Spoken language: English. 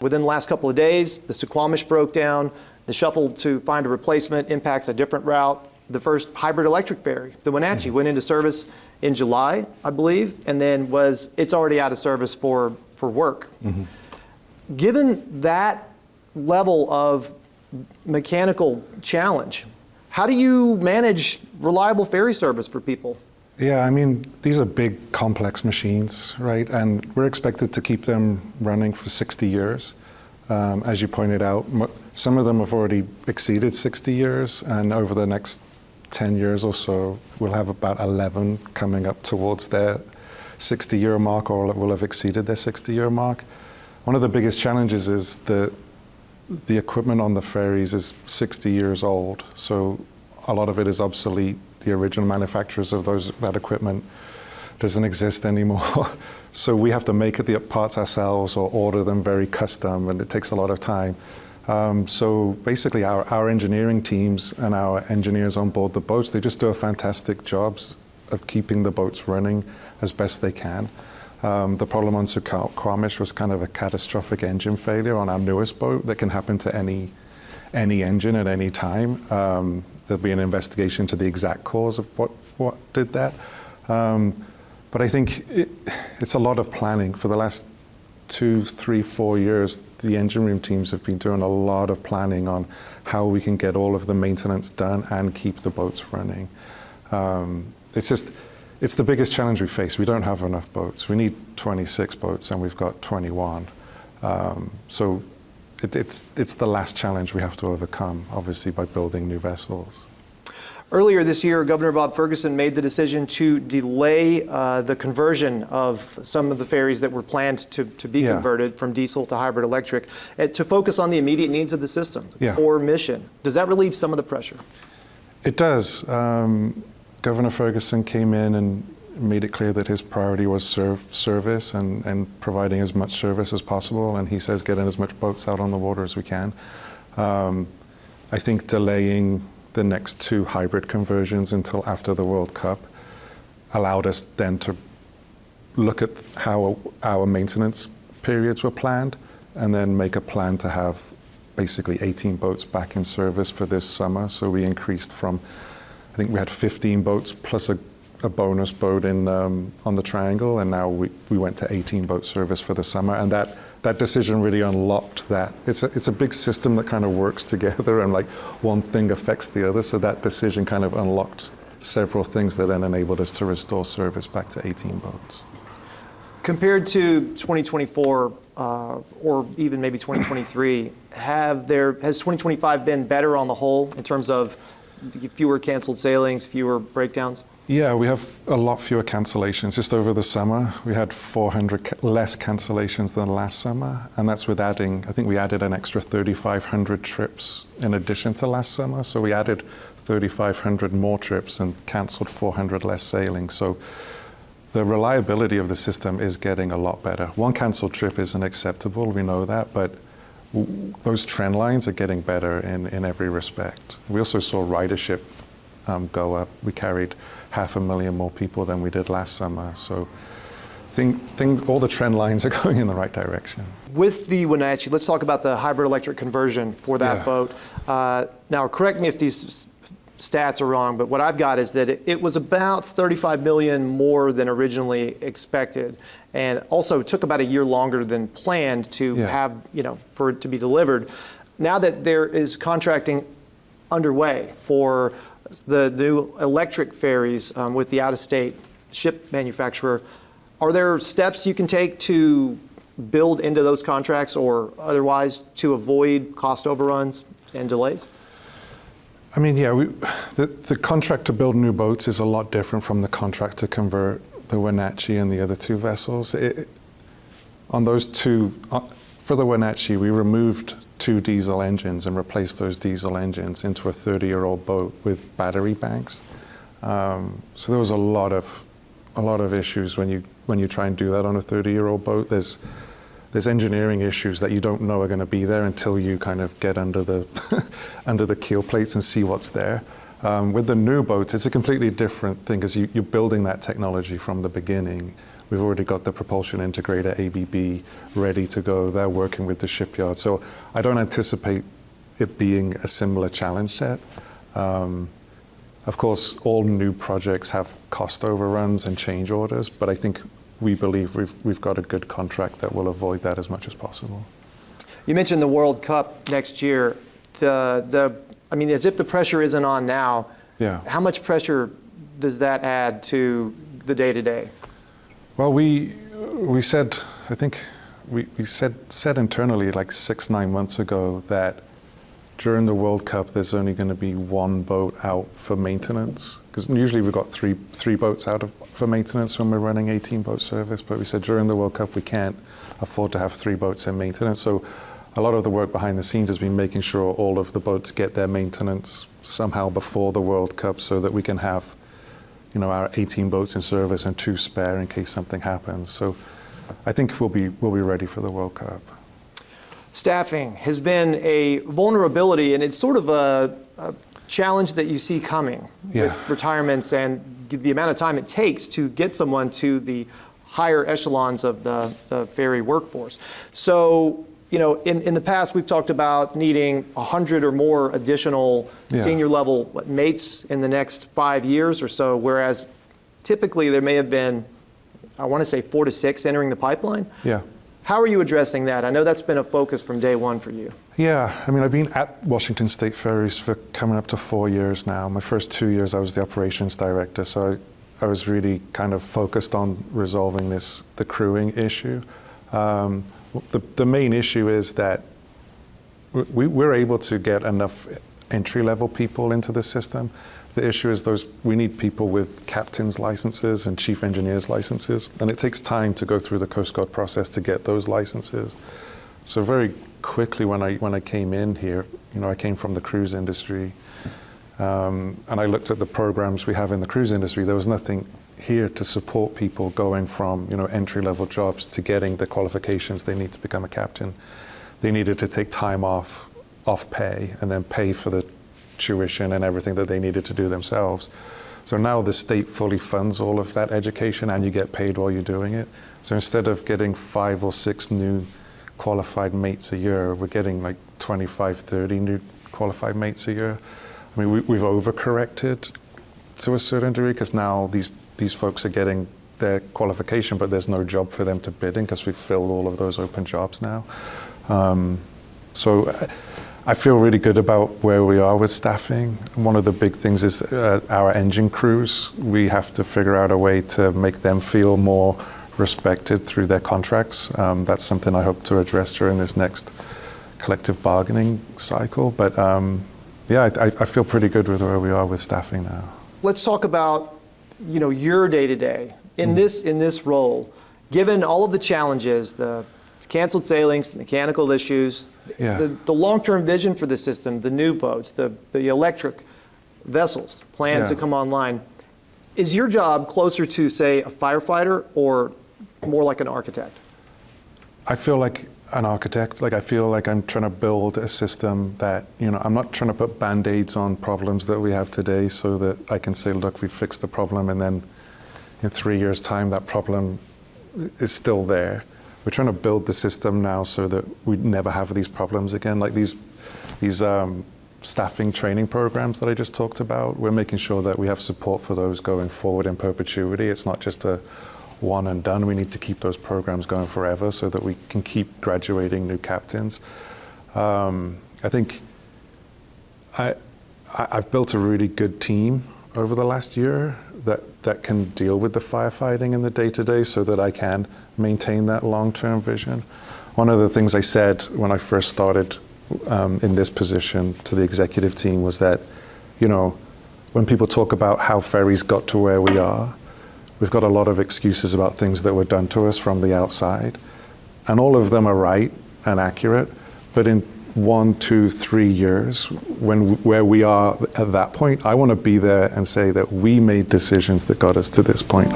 Within the last couple of days, the Suquamish broke down. The shuffle to find a replacement impacts a different route. The first hybrid electric ferry, the Wenatchee, went into service in July, I believe, and then it's already out of service for work. Given that level of mechanical challenge, how do you manage reliable ferry service for people? Yeah, I mean, these are big, complex machines, right? And we're expected to keep them running for 60 years. As you pointed out, some of them have already exceeded 60 years, and over the next 10 years or so, we'll have about 11 coming up towards their 60-year mark, or will have exceeded their 60-year mark. One of the biggest challenges is the equipment on the ferries is 60 years old, so a lot of it is obsolete. The original manufacturers of that equipment doesn't exist anymore. So we have to make the parts ourselves or order them very custom, and it takes a lot of time. So basically our engineering teams and our engineers on board the boats, they just do a fantastic job of keeping the boats running as best they can. The problem on Suquamish was kind of a catastrophic engine failure on our newest boat that can happen to any engine at any time. There'll be an investigation to the exact cause of what did that. But I think it's a lot of planning. For the last 2, 3, 4 years, the engine room teams have been doing a lot of planning on how we can get all of the maintenance done and keep the boats running. It's the biggest challenge we face. We don't have enough boats. We need 26 boats, and we've got 21. So it's the last challenge we have to overcome, obviously, by building new vessels. Earlier this year, Governor Bob Ferguson made the decision to delay the conversion of some of the ferries that were planned to be converted from diesel to hybrid electric, to focus on the immediate needs of the system, the core mission. Does that relieve some of the pressure? It does. Governor Ferguson came in and made it clear that his priority was service and providing as much service as possible, and he says getting as much boats out on the water as we can. I think delaying the next 2 hybrid conversions until after the World Cup allowed us then to look at how our maintenance periods were planned, and then make a plan to have basically 18 boats back in service for this summer. So we increased from, I think we had 15 boats plus a bonus boat on the Triangle, and now we went to 18 boat service for the summer, and that decision really unlocked that. It's a big system that kind of works together, and like one thing affects the other, so that decision kind of unlocked several things that then enabled us to restore service back to 18 boats. Compared to 2024 or even maybe 2023, has 2025 been better on the whole in terms of fewer canceled sailings, fewer breakdowns? Yeah, we have a lot fewer cancellations. Just over the summer, we had 400 less cancellations than last summer, and that's with I think we added an extra 3,500 trips in addition to last summer. So we added 3,500 more trips and canceled 400 less sailings. So the reliability of the system is getting a lot better. One canceled trip isn't acceptable, we know that, but those trend lines are getting better in every respect. We also saw ridership go up. We carried 500,000 more people than we did last summer. So all the trend lines are going in the right direction. With the Wenatchee, let's talk about the hybrid electric conversion for that boat. Now, correct me if these stats are wrong, but what I've got is that it was about 35 million more than originally expected, and also took about a year longer than planned to have, for it to be delivered. Now that there is contracting underway for the new electric ferries with the out-of-state ship manufacturer, are there steps you can take to build into those contracts or otherwise to avoid cost overruns and delays? I mean, the contract to build new boats is a lot different from the contract to convert the Wenatchee and the other 2 vessels. On those 2, for the Wenatchee, we removed 2 diesel engines and replaced those diesel engines into a 30-year-old boat with battery banks. So there was a lot of issues when you try and do that on a 30-year-old boat. There's engineering issues that you don't know are going to be there until you kind of get under the under the keel plates and see what's there. With the new boats, it's a completely different thing because you're building that technology from the beginning. We've already got the propulsion integrator, ABB, ready to go. They're working with the shipyard. So I don't anticipate it being a similar challenge set. Of course, all new projects have cost overruns and change orders, but I think we believe we've got a good contract that will avoid that as much as possible. You mentioned the World Cup next year. I mean, as if the pressure isn't on now, Yeah. how much pressure does that add to the day-to-day? Well, we said, I think we said internally like 6-9 months ago that during the World Cup, there's only going to be one boat out for maintenance. Because usually we've got three boats out for maintenance when we're running 18-boat service. But we said during the World Cup, we can't afford to have 3 boats in maintenance. So a lot of the work behind the scenes has been making sure all of the boats get their maintenance somehow before the World Cup so that we can have, you know, our 18 boats in service and 2 spare in case something happens. So I think we'll be ready for the World Cup. Staffing has been a vulnerability, and it's sort of a challenge that you see coming with retirements and the amount of time it takes to get someone to the higher echelons of the ferry workforce. So, you know, in the past, we've talked about needing 100 or more additional senior level mates in the next 5 years or so, whereas typically there may have been, I want to say 4 to 6 entering the pipeline. Yeah. How are you addressing that? I know that's been a focus from day one for you. Yeah, I mean, I've been at Washington State Ferries for coming up to 4 years now. My first 2 years, I was the operations director, so I was really kind of focused on resolving the crewing issue. The main issue is that we're able to get enough entry-level people into the system. The issue is we need people with captain's licenses and chief engineer's licenses, and it takes time to go through the Coast Guard process to get those licenses. So very quickly when I came in here, you know, I came from the cruise industry, and I looked at the programs we have in the cruise industry. There was nothing here to support people going from, you know, entry-level jobs to getting the qualifications they need to become a captain. They needed to take time off pay and then pay for the tuition and everything that they needed to do themselves. So now the state fully funds all of that education and you get paid while you're doing it. So instead of getting 5 or 6 new qualified mates a year, we're getting like 25, 30 new qualified mates a year. I mean, we've overcorrected to a certain degree because now these folks are getting their qualification, but there's no job for them to bid in because we've filled all of those open jobs now. So I feel really good about where we are with staffing. One of the big things is our engine crews. We have to figure out a way to make them feel more respected through their contracts. That's something I hope to address during this next collective bargaining cycle. But yeah, I feel pretty good with where we are with staffing now. Let's talk about, you know, your day-to-day in this role. Given all of the challenges, the canceled sailings, mechanical issues, the long-term vision for the system, the new boats, the electric vessels planned to come online, is your job closer to, say, a firefighter or more like an architect? I feel like an architect. Like I feel like I'm trying to build a system that, you know, I'm not trying to put band-aids on problems that we have today so that I can say, look, we fixed the problem, and then in 3 years' time that problem is still there. We're trying to build the system now so that we never have these problems again. Like these staffing training programs that I just talked about, we're making sure that we have support for those going forward in perpetuity. It's not just a one and done. We need to keep those programs going forever so that we can keep graduating new captains. I think I've built a really good team over the last year that can deal with the firefighting in the day-to-day so that I can maintain that long-term vision. One of the things I said when I first started in this position to the executive team was that, you know, when people talk about how ferries got to where we are, we've got a lot of excuses about things that were done to us from the outside. And all of them are right and accurate, but in 1, 2, 3 years, where we are at that point, I want to be there and say that we made decisions that got us to this point.